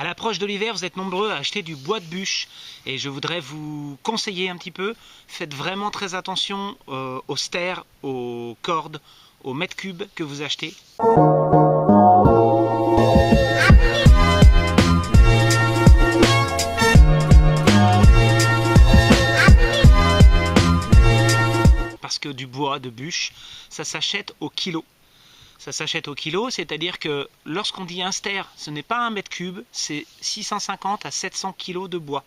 À l'approche de l'hiver, vous êtes nombreux à acheter du bois de bûche et je voudrais vous conseiller un petit peu. Faites vraiment très attention aux stères, aux cordes, aux mètres cubes que vous achetez. Parce que du bois de bûche, ça s'achète au kilo. Ça s'achète au kilo, c'est-à-dire que lorsqu'on dit un stère, ce n'est pas un mètre cube, c'est 650 à 700 kg de bois.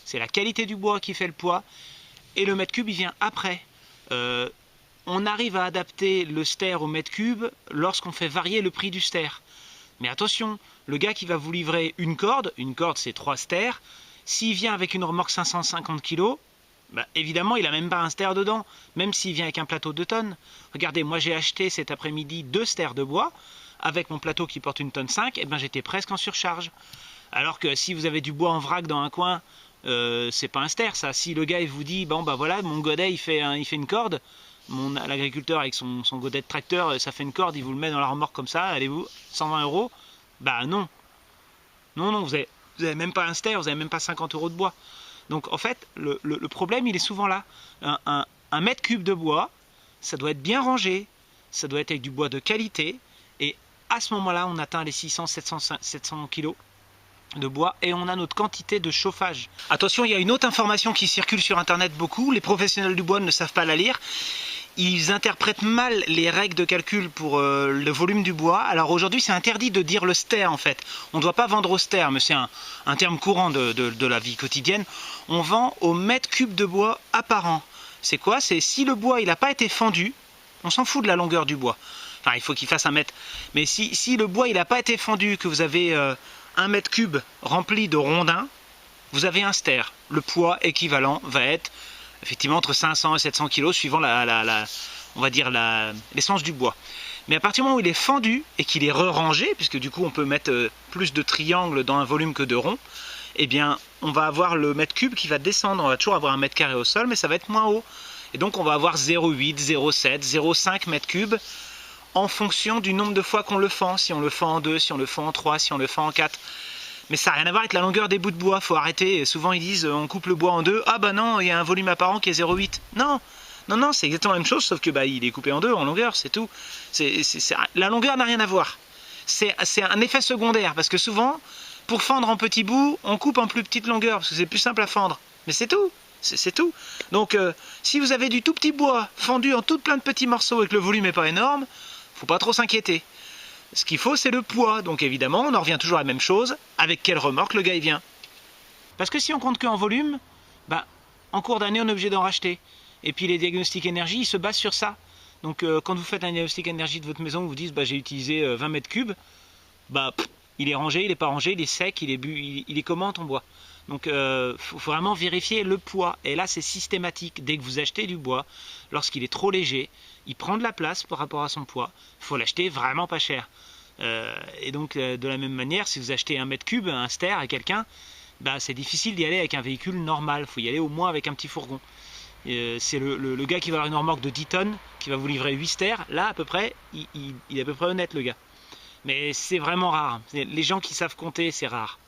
C'est la qualité du bois qui fait le poids, et le mètre cube il vient après. On arrive à adapter le stère au mètre cube lorsqu'on fait varier le prix du stère. Mais attention, le gars qui va vous livrer une corde c'est 3 stères, s'il vient avec une remorque 550 kg, bah, évidemment, il n'a même pas un stère dedans, même s'il vient avec un plateau de tonnes. Regardez, moi j'ai acheté cet après-midi 2 stères de bois, avec mon plateau qui porte 1,5 tonne, et ben j'étais presque en surcharge. Alors que si vous avez du bois en vrac dans un coin, c'est pas un stère ça. Si le gars il vous dit, bon bah voilà, mon godet il fait une corde, l'agriculteur avec son godet de tracteur, ça fait une corde, il vous le met dans la remorque comme ça, allez-vous, 120 €, bah non. Non, vous avez même pas un stère, vous n'avez même pas 50 € de bois. Donc en fait, le problème il est souvent là. Un mètre cube de bois, ça doit être bien rangé, ça doit être avec du bois de qualité, et à ce moment-là, on atteint les 600-700 kg de bois et on a notre quantité de chauffage. Attention, il y a une autre information qui circule sur internet beaucoup, les professionnels du bois ne savent pas la lire. Ils interprètent mal les règles de calcul pour le volume du bois. Alors aujourd'hui, c'est interdit de dire le stère en fait. On ne doit pas vendre au stère, mais c'est un terme courant de la vie quotidienne. On vend au mètre cube de bois apparent. C'est quoi? C'est si le bois il n'a pas été fendu, on s'en fout de la longueur du bois. Enfin, il faut qu'il fasse 1 mètre. Mais si le bois il n'a pas été fendu, que vous avez 1 mètre cube rempli de rondins, vous avez un stère. Le poids équivalent va être effectivement entre 500 et 700 kg suivant on va dire l'essence du bois. Mais à partir du moment où il est fendu et qu'il est re-rangé, puisque du coup on peut mettre plus de triangles dans un volume que de ronds, eh bien on va avoir le mètre cube qui va descendre. On va toujours avoir 1 mètre carré au sol, mais ça va être moins haut. Et donc on va avoir 0,8, 0,7, 0,5 mètres cubes en fonction du nombre de fois qu'on le fend. Si on le fend en 2, si on le fend en 3, si on le fend en 4. Mais ça n'a rien à voir avec la longueur des bouts de bois, faut arrêter. Souvent ils disent on coupe le bois en 2, ah bah non, il y a un volume apparent qui est 0,8. Non, c'est exactement la même chose, sauf que bah, il est coupé en 2 en longueur, c'est tout. La longueur n'a rien à voir. C'est un effet secondaire, parce que souvent, pour fendre en petits bouts, on coupe en plus petite longueur, parce que c'est plus simple à fendre. Mais c'est tout, c'est tout. Donc si vous avez du tout petit bois fendu en tout plein de petits morceaux et que le volume n'est pas énorme, faut pas trop s'inquiéter. Ce qu'il faut, c'est le poids. Donc évidemment, on en revient toujours à la même chose. Avec quelle remorque le gars il vient? Parce que si on compte que en volume, bah, en cours d'année, on est obligé d'en racheter. Et puis les diagnostics énergie, ils se basent sur ça. Donc quand vous faites un diagnostic énergie de votre maison, vous dites bah, j'ai utilisé 20 mètres cubes, bah, il est rangé, il n'est pas rangé, il est sec, il est comment ton bois? Donc faut vraiment vérifier le poids. Et là, c'est systématique. Dès que vous achetez du bois, lorsqu'il est trop léger, il prend de la place par rapport à son poids. Il faut l'acheter vraiment pas cher. Et donc de la même manière, si vous achetez 1 mètre cube, un stère à quelqu'un, bah, c'est difficile d'y aller avec un véhicule normal. Il faut y aller au moins avec un petit fourgon. C'est le gars qui va avoir une remorque de 10 tonnes, qui va vous livrer 8 stères. Là, à peu près, il est à peu près honnête, le gars. Mais c'est vraiment rare. Les gens qui savent compter, c'est rare.